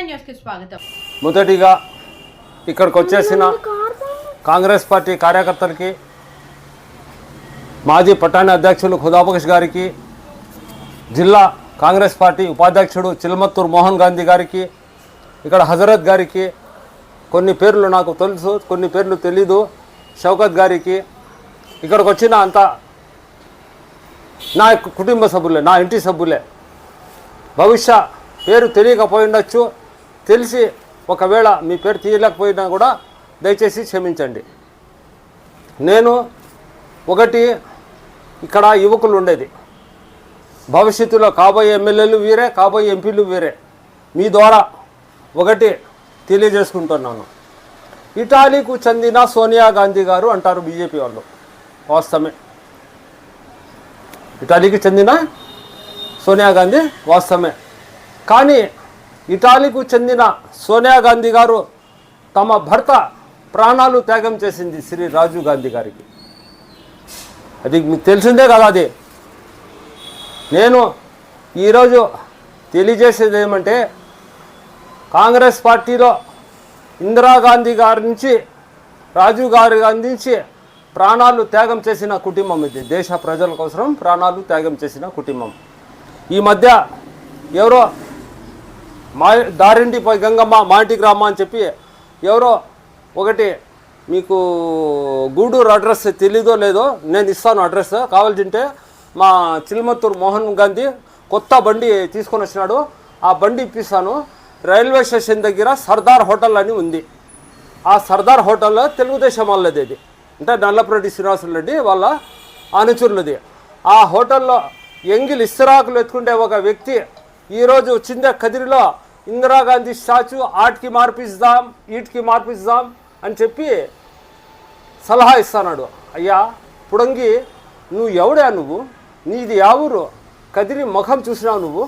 న్యూస్కి స్వాగతం. మొదటిగా ఇక్కడికి వచ్చేసిన కాంగ్రెస్ పార్టీ కార్యకర్తలకి, మాజీ పట్టణ అధ్యక్షులు ఖుదాబక్ష్ గారికి, జిల్లా కాంగ్రెస్ పార్టీ ఉపాధ్యక్షుడు చిల్మత్తూరు మోహన్ గాంధీ గారికి, ఇక్కడ హజరత్ గారికి, కొన్ని పేర్లు నాకు తెలుసు, కొన్ని పేర్లు తెలీదు, షౌకత్ గారికి, ఇక్కడికి వచ్చిన అంతా నా కుటుంబ సభ్యులే, నా ఇంటి సభ్యులే. భవిష్య పేరు తెలియకపోయిండొచ్చు, తెలిసి ఒకవేళ మీ పేరు తీయలేకపోయినా కూడా దయచేసి క్షమించండి. నేను ఒకటి, ఇక్కడ యువకులు ఉండేది, భవిష్యత్తులో కాబోయే ఎమ్మెల్యేలు వీరే, కాబోయే ఎంపీలు వీరే. మీ ద్వారా ఒకటి తెలియజేసుకుంటున్నాను. ఇటాలీకు చెందిన సోనియా గాంధీ గారు అంటారు బీజేపీ వాళ్ళు, వాస్తవమే. ఇటాలీకి చెందిన సోనియా గాంధీ వాస్తవమే. కానీ ఇటాలీకు చెందిన సోనియా గాంధీ గారు తమ భర్త ప్రాణాలు త్యాగం చేసింది శ్రీ రాజీవ్ గాంధీ గారికి. అది మీకు తెలిసిందే కదా. అది నేను ఈరోజు తెలియజేసేది ఏమంటే, కాంగ్రెస్ పార్టీలో ఇందిరాగాంధీ గారి నుంచి రాజీవ్ గారి నుంచి ప్రాణాలు త్యాగం చేసిన కుటుంబం ఇది. దేశ ప్రజల కోసం ప్రాణాలు త్యాగం చేసిన కుటుంబం. ఈ మధ్య ఎవరో దారింటి పోయి గంగమ్మ మా ఇంటికి రామ్మ అని చెప్పి ఎవరో ఒకటి, మీకు గూడూరు అడ్రస్ తెలీదో లేదో, నేను ఇస్తాను అడ్రస్, కావాల్సింటే మా చిల్మత్తూరు మోహన్ గాంధీ కొత్త బండి తీసుకొని వచ్చినాడు, ఆ బండి ఇప్పిస్తాను. రైల్వే స్టేషన్ దగ్గర సర్దార్ హోటల్ అని ఉంది. ఆ సర్దార్ హోటల్లో తెలుగుదేశం వాళ్ళది, ఇది అంటే నల్లపురెడ్డి శ్రీనివాసరెడ్డి వాళ్ళ అనుచరులది. ఆ హోటల్లో ఎంగిల్ ఇస్తరాకులు ఎత్తుకుంటే ఒక వ్యక్తి ఈరోజు చిందే కదిరిలో ఇందిరాగాంధీ స్టాచ్యూ ఆటికి మార్పిస్తాం, ఈటికి మార్పిస్తాం అని చెప్పి సలహా ఇస్తున్నాడు. అయ్యా పుడంగి, నువ్వు ఎవడా, నువ్వు నీది యావూరు, కదిరి ముఖం చూసినావు నువ్వు?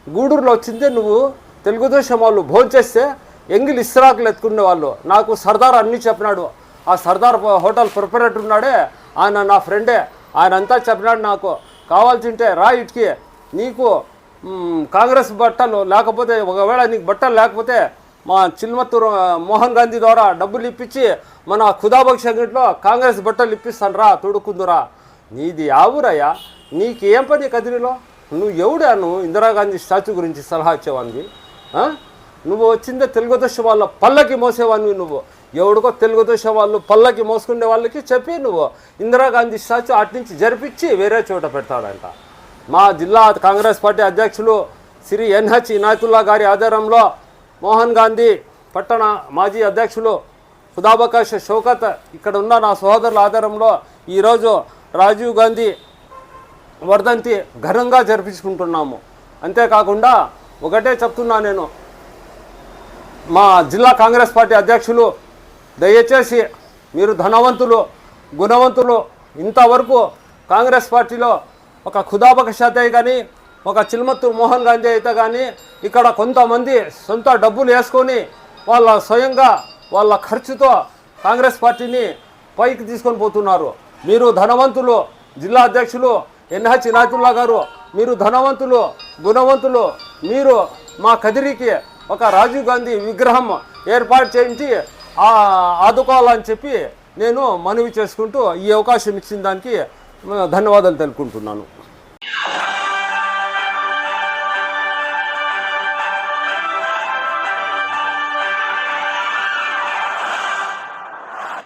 గూడూరులో వచ్చిందే నువ్వు తెలుగుదేశం వాళ్ళు భోంచేస్తే ఎంగిల్ ఇస్తరాకులు ఎత్తుకునే వాళ్ళు. నాకు సర్దార్ అన్నీ చెప్పినాడు. ఆ సర్దార్ హోటల్ ప్రొపరేటర్ ఉన్నాడే, ఆయన నా ఫ్రెండే, ఆయన అంతా చెప్పినాడు. నాకు కావాల్సింటే రా ఇటుకి, నీకు కాంగ్రెస్ బట్టలు లేకపోతే, ఒకవేళ నీకు బట్టలు లేకపోతే మా చిల్మత్తూరు మోహన్ గాంధీ ద్వారా డబ్బులు ఇప్పించి మన ఖుదాబక్ష్ అంగట్లో కాంగ్రెస్ బట్టలు ఇప్పిస్తాను రా, తొడుక్కుందురా. నీది ఆవురయ్యా, నీకు ఏం పని కదిరిలో? నువ్వు ఎవడా? నువ్వు ఇందిరాగాంధీ స్టాచ్యూ గురించి సలహా ఇచ్చేవాడివి? నువ్వు వచ్చిందే తెలుగుదేశం వాళ్ళ పల్లకి మోసేవాడివి. నువ్వు ఎవడికో తెలుగుదేశం వాళ్ళు పల్లకి మోసుకునే వాళ్ళకి చెప్పి నువ్వు ఇందిరాగాంధీ స్టాచ్యూ అటు నుంచి జరిపించి వేరే చోట పెడతాడంట. మా జిల్లా కాంగ్రెస్ పార్టీ అధ్యక్షులు శ్రీ ఎన్హెచ్ ఇనాయతుల్లా గారి ఆధ్వర్యంలో, మోహన్ గాంధీ పట్టణ మాజీ అధ్యక్షులు ఖుదాబక్ష్ షౌకత్, ఇక్కడ ఉన్న నా సోదరుల ఆధ్వర్యంలో ఈరోజు రాజీవ్ గాంధీ వర్ధంతి ఘనంగా జరిపించుకుంటున్నాము. అంతేకాకుండా ఒకటే చెప్తున్నా నేను, మా జిల్లా కాంగ్రెస్ పార్టీ అధ్యక్షులు దయచేసి మీరు ధనవంతులు, గుణవంతులు, ఇంతవరకు కాంగ్రెస్ పార్టీలో ఒక ఖుదాబక్ష్ అయితే కానీ, ఒక చిల్మత్తూరు మోహన్ గాంధీ అయితే కానీ, ఇక్కడ కొంతమంది సొంత డబ్బులు వేసుకొని వాళ్ళ స్వయంగా వాళ్ళ ఖర్చుతో కాంగ్రెస్ పార్టీని పైకి తీసుకొని పోతున్నారు. మీరు ధనవంతులు, జిల్లా అధ్యక్షులు ఎన్హెచ్ ఇనాయతుల్లా గారు, మీరు ధనవంతులు, గుణవంతులు, మీరు మా కదిరికి ఒక రాజీవ్ గాంధీ విగ్రహం ఏర్పాటు చేయించి ఆదుకోవాలని చెప్పి నేను మనవి చేసుకుంటూ ఈ అవకాశం ఇచ్చిన దానికి ధన్యవాదాలు తెలుపుకుంటున్నాను.